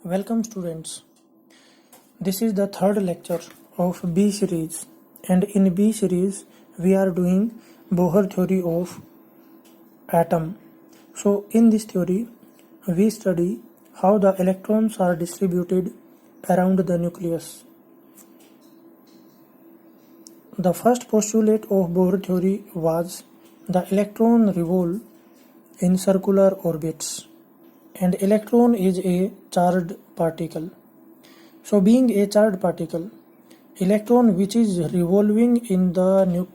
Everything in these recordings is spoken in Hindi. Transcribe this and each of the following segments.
Welcome students. This is the third lecture of B series, and in B series we are doing Bohr theory of atom. So in this theory we study how the electrons are distributed around the nucleus. The first postulate of Bohr theory was the electron revolve in circular orbits, and electron is a charged particle. So being a charged particle, electron which is revolving in the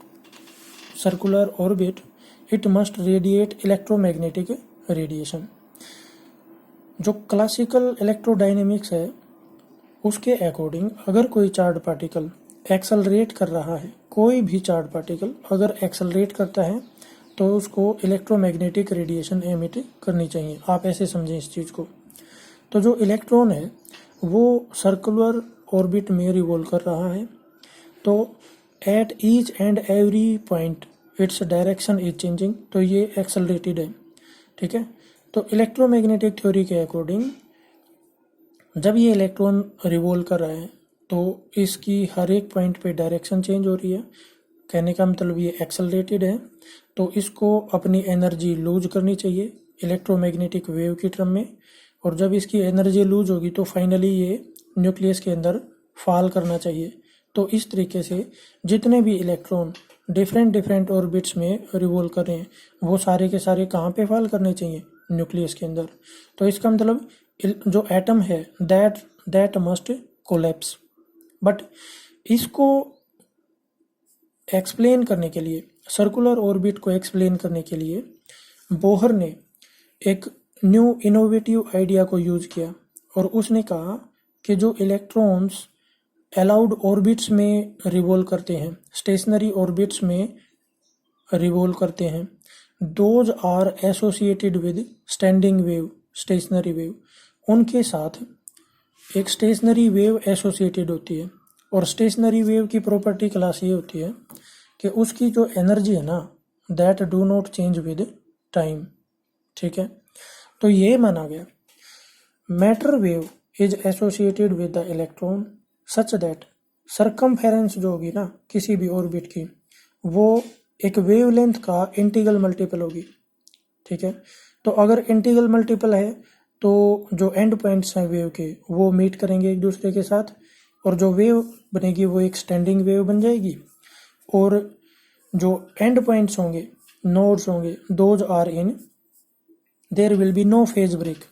circular orbit, it must radiate electromagnetic radiation. जो क्लासिकल इलेक्ट्रोडायनेमिक्स है उसके अकॉर्डिंग अगर कोई चार्ज पार्टिकल एक्सेलरेट कर रहा है, कोई भी चार्ज पार्टिकल अगर एक्सेलरेट करता है तो उसको इलेक्ट्रोमैग्नेटिक रेडिएशन एमिट करनी चाहिए। आप ऐसे समझें इस चीज़ को। तो जो इलेक्ट्रॉन है वो सर्कुलर ऑर्बिट में रिवॉल्व कर रहा है, तो at each and every point its direction is changing, तो ये एक्सेलरेटेड है। ठीक है, तो इलेक्ट्रोमैग्नेटिक थ्योरी के अकॉर्डिंग जब ये इलेक्ट्रॉन रिवॉल्व कर रहा है तो इसकी हर एक पॉइंट पे डायरेक्शन चेंज हो रही है। कहने का मतलब ये एक्सेलरेटेड है, तो इसको अपनी एनर्जी लूज करनी चाहिए इलेक्ट्रोमैग्नेटिक वेव की टर्म में, और जब इसकी एनर्जी लूज होगी तो फाइनली ये न्यूक्लियस के अंदर फॉल करना चाहिए। तो इस तरीके से जितने भी इलेक्ट्रॉन डिफरेंट ऑर्बिट्स में रिवॉल्व कर रहे हैं वो सारे के सारे कहाँ पे फॉल करने चाहिए? न्यूक्लियस के अंदर। तो इसका मतलब जो एटम है दैट मस्ट कोलैप्स। बट इसको एक्सप्लेन करने के लिए, सर्कुलर ऑर्बिट को एक्सप्लेन करने के लिए बोहर ने एक न्यू इनोवेटिव आइडिया को यूज किया, और उसने कहा कि जो इलेक्ट्रॉन्स अलाउड ऑर्बिट्स में रिवॉल्व करते हैं, स्टेशनरी ऑर्बिट्स में रिवॉल्व करते हैं, those are associated with standing wave, stationary wave. उनके साथ एक स्टेशनरी वेव एसोसिएटेड होती है, और स्टेशनरी वेव की प्रॉपर्टी क्लास ये होती है कि उसकी जो एनर्जी है ना that do not change with time. ठीक है, तो ये माना गया matter wave is associated with the electron such that circumference जो होगी ना किसी भी ऑर्बिट की, वो एक वेवलेंथ का इंटीग्रल मल्टीपल होगी। ठीक है, तो अगर इंटीग्रल मल्टीपल है तो जो एंड पॉइंट्स हैं वेव के वो मीट करेंगे एक दूसरे के साथ, और जो वेव बनेगी वो एक स्टैंडिंग वेव बन जाएगी, और जो एंड पॉइंट्स होंगे, नोड्स होंगे, those are in there will be no phase break.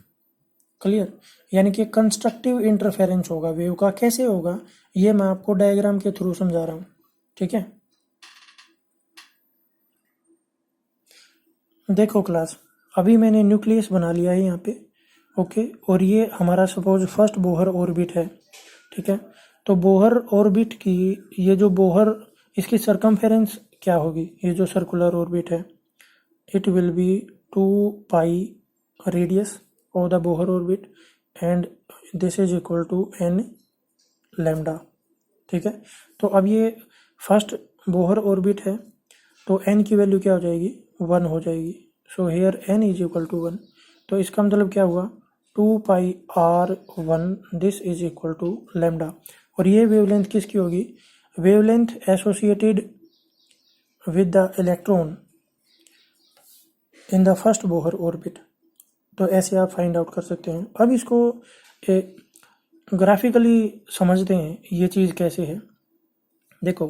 Clear? यानी कि कंस्ट्रक्टिव इंटरफेरेंस होगा वेव का। कैसे होगा ये मैं आपको डायग्राम के थ्रू समझा रहा हूँ। ठीक है, देखो क्लास, अभी मैंने न्यूक्लियस बना लिया है यहाँ पे। ओके, और ये हमारा सपोज फर्स्ट बोहर ऑर्बिट है। ठीक है, तो बोहर ऑर्बिट की ये जो बोहर, इसकी सरकमफेरेंस क्या होगी? ये जो सर्कुलर ऑर्बिट है it will be 2 pi radius of the Bohr orbit, and this is equal to n lambda. ठीक है, तो अब ये फर्स्ट बोहर ऑर्बिट है, तो n की वैल्यू क्या हो जाएगी? 1 हो जाएगी। So here n is equal to 1। तो इसका मतलब क्या हुआ? 2 pi r1 this is equal to lambda. और ये वेवलेंथ किसकी होगी? Wavelength associated with the electron in the first Bohr orbit. तो ऐसे आप फाइंड आउट कर सकते हैं। अब इसको ग्राफिकली समझते हैं ये चीज़ कैसे है। देखो,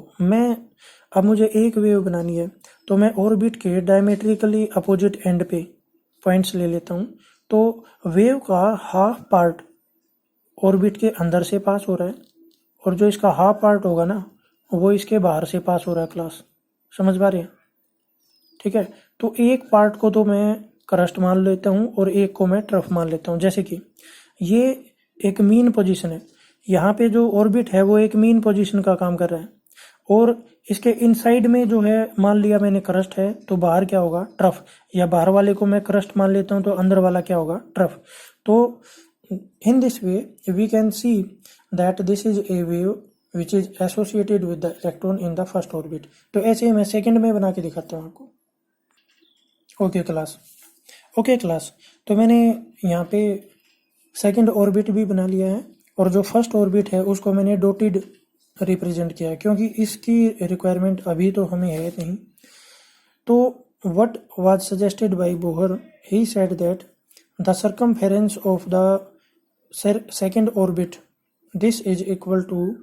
अब मुझे एक वेव बनानी है, तो मैं ऑर्बिट के डायमेट्रिकली अपोजिट एंड पे पॉइंट्स ले लेता हूँ। तो वेव का हाफ पार्ट ऑर्बिट के अंदर से पास हो रहा है, और जो इसका हाफ पार्ट होगा ना वो इसके बाहर से पास हो रहा है। क्लास समझ पा रहे हैं? ठीक है, तो एक पार्ट को तो मैं क्रस्ट मान लेता हूँ और एक को मैं ट्रफ मान लेता हूँ। जैसे कि ये एक मीन पोजीशन है, यहाँ पे जो ऑर्बिट है वो एक मीन पोजीशन का काम कर रहा है, और इसके इनसाइड में जो है मान लिया मैंने क्रस्ट है, तो बाहर क्या होगा? ट्रफ। या बाहर वाले को मैं क्रस्ट मान लेता हूँ तो अंदर वाला क्या होगा? ट्रफ। तो in this way we can see that this is a wave which is associated with the electron in the first orbit. तो ऐसे मैं सेकंड में बना के दिखाता हूँ आपको। ओके क्लास, तो मैंने यहाँ पे सेकंड ऑर्बिट भी बना लिया है, और जो फर्स्ट ऑर्बिट है उसको मैंने डॉटेड रिप्रेजेंट किया है क्योंकि इसकी रिक्वायरमेंट अभी तो हमें है नहीं। तो what was suggested by Bohr, he said that the circumference of the second orbit, this is equal to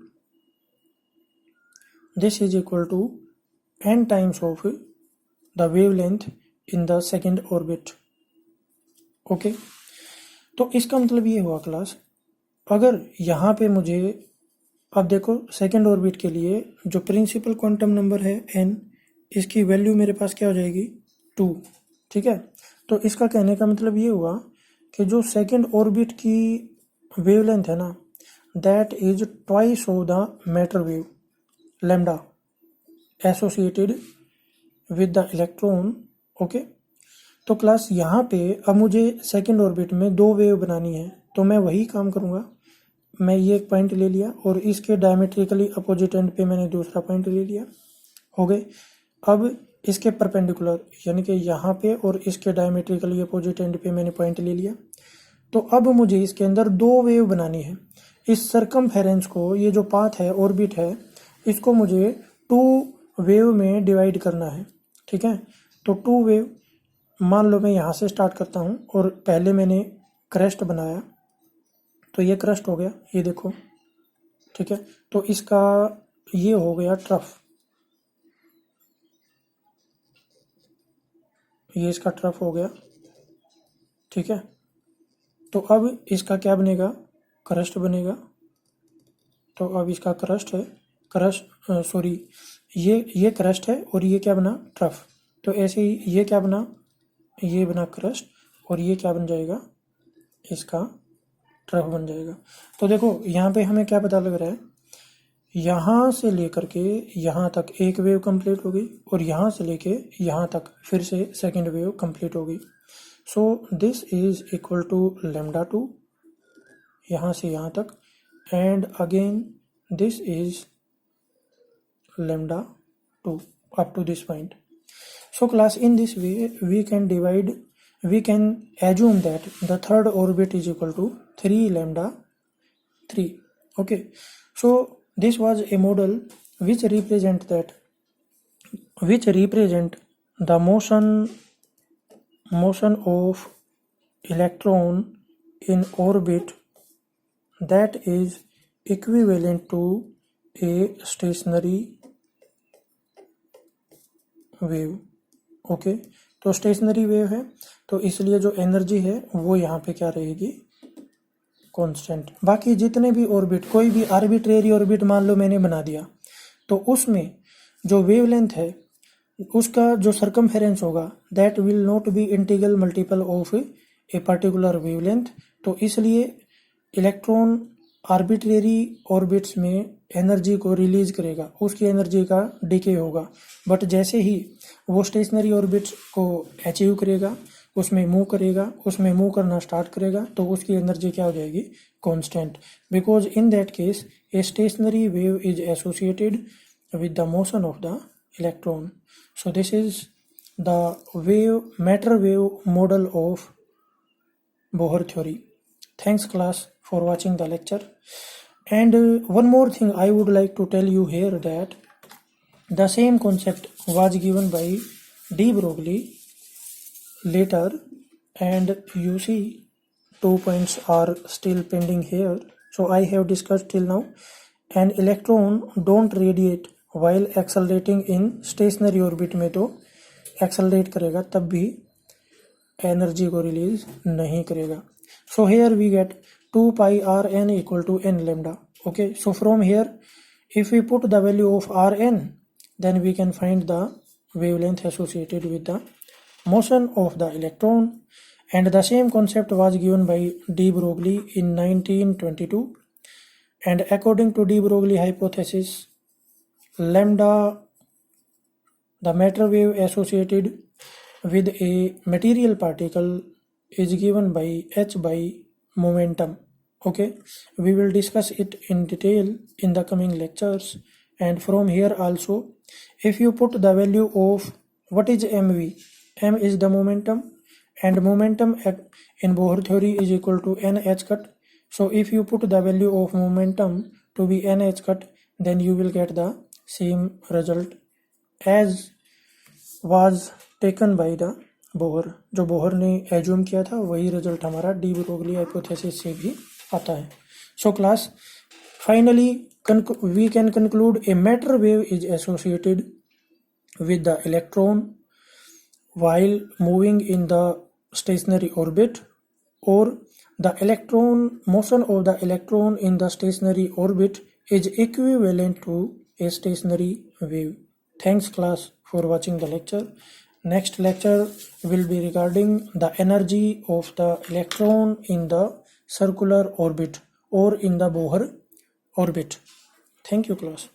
n times of the wavelength in the second orbit. Okay, तो इसका मतलब ये हुआ क्लास, अगर यहाँ पे मुझे, अब देखो सेकेंड ऑर्बिट के लिए जो प्रिंसिपल क्वांटम नंबर है n, इसकी वैल्यू मेरे पास क्या हो जाएगी 2, ठीक है। तो इसका कहने का मतलब ये हुआ कि जो सेकेंड ऑर्बिट की वेवलेंथ है ना, that is twice of the matter wave lambda associated with the electron. Okay, तो क्लास यहाँ पे अब मुझे सेकेंड ऑर्बिट में 2 वेव बनानी है, तो मैं वही काम करूँगा। मैं ये एक पॉइंट ले लिया और इसके डायमेट्रिकली अपोजिट एंड पे मैंने दूसरा पॉइंट ले लिया, हो गए। अब इसके परपेंडिकुलर यानी कि यहाँ पे और इसके डायमेट्रिकली अपोजिट एंड पे मैंने पॉइंट ले लिया। तो अब मुझे इसके अंदर 2 वेव बनानी है। इस सरकमफेरेंस को, ये जो पाथ है ऑर्बिट है, इसको मुझे 2 वेव में डिवाइड करना है, ठीक है। तो 2 वेव, मान लो मैं यहाँ से स्टार्ट करता हूँ और पहले मैंने क्रस्ट बनाया, तो ये क्रस्ट हो गया, ये देखो, ठीक है। तो इसका ये हो गया ट्रफ, ये इसका ट्रफ हो गया, ठीक है। तो अब इसका क्या बनेगा, क्रस्ट बनेगा। तो अब इसका क्रस्ट है, ये क्रस्ट है और ये क्या बना, ट्रफ। तो ऐसे ही ये क्या बना, ये बना क्रस्ट, और ये क्या बन जाएगा, इसका ट्रफ बन जाएगा। तो देखो यहाँ पे हमें क्या पता लग रहा है, यहाँ से लेकर के यहाँ तक एक वेव कंप्लीट हो गई और यहाँ से लेके यहाँ तक फिर से सेकंड वेव कंप्लीट हो गई। So this is equal to lambda 2 यहाँ से यहाँ तक, and again this is lambda 2 up to this point. So class, in this way we can assume that the third orbit is equal to 3 lambda 3. Okay, so this was a model which represent the motion of electron in orbit that is equivalent to a stationary wave. Okay, तो स्टेशनरी वेव है, तो इसलिए जो एनर्जी है वो यहाँ पे क्या रहेगी, कांस्टेंट। बाकी जितने भी ऑर्बिट, कोई भी आर्बिट्रेरी ऑर्बिट मान लो मैंने बना दिया, तो उसमें जो वेवलेंथ है उसका जो सरकमफेरेंस होगा that will not be integral multiple of a particular wavelength. तो इसलिए इलेक्ट्रॉन आर्बिट्रेरी ऑर्बिट्स में एनर्जी को रिलीज करेगा, उसकी एनर्जी का डिके होगा। बट जैसे ही वो स्टेशनरी ऑर्बिट्स को अचीव करेगा, उसमें मूव करना स्टार्ट करेगा, तो उसकी एनर्जी क्या हो जाएगी, constant. Because in that case a stationary wave is associated with the motion of the electron. So this is the matter wave model of Bohr theory. Thanks class for watching the lecture. And one more thing I would like to tell you here, that the same concept was given by de Broglie later, and you see 2 points are still pending here. So I have discussed till now. An electron don't radiate while accelerating in stationary orbit में तो accelerate करेगा, तब भी एनर्जी को रिलीज नहीं करेगा। So here we get 2 pi r n equal to n lambda. Okay, so from here if we put the value of rn, then we can find the wavelength associated with the motion of the electron. And the same concept was given by de Broglie in 1922, and according to de Broglie hypothesis, lambda, the matter wave associated with a material particle, is given by h by momentum. Okay, we will discuss it in detail in the coming lectures. And from here also, if you put the value of what is mv, m is the momentum and momentum in Bohr theory is equal to nh cut. So if you put the value of momentum to be nh cut, then you will get the same result as was taken by the Bohr. जो बोहर ने एज्यूम किया था वही रिजल्ट हमारा डी ब्रोगली हाइपोथेसिस से भी आता है. So class, finally we can conclude a matter wave is associated with the electron while moving in the stationary orbit, or the motion of the electron in the stationary orbit is equivalent to a stationary wave. Thanks class for watching the lecture. Next lecture will be regarding the energy of the electron in the circular orbit or in the Bohr orbit. Thank you class.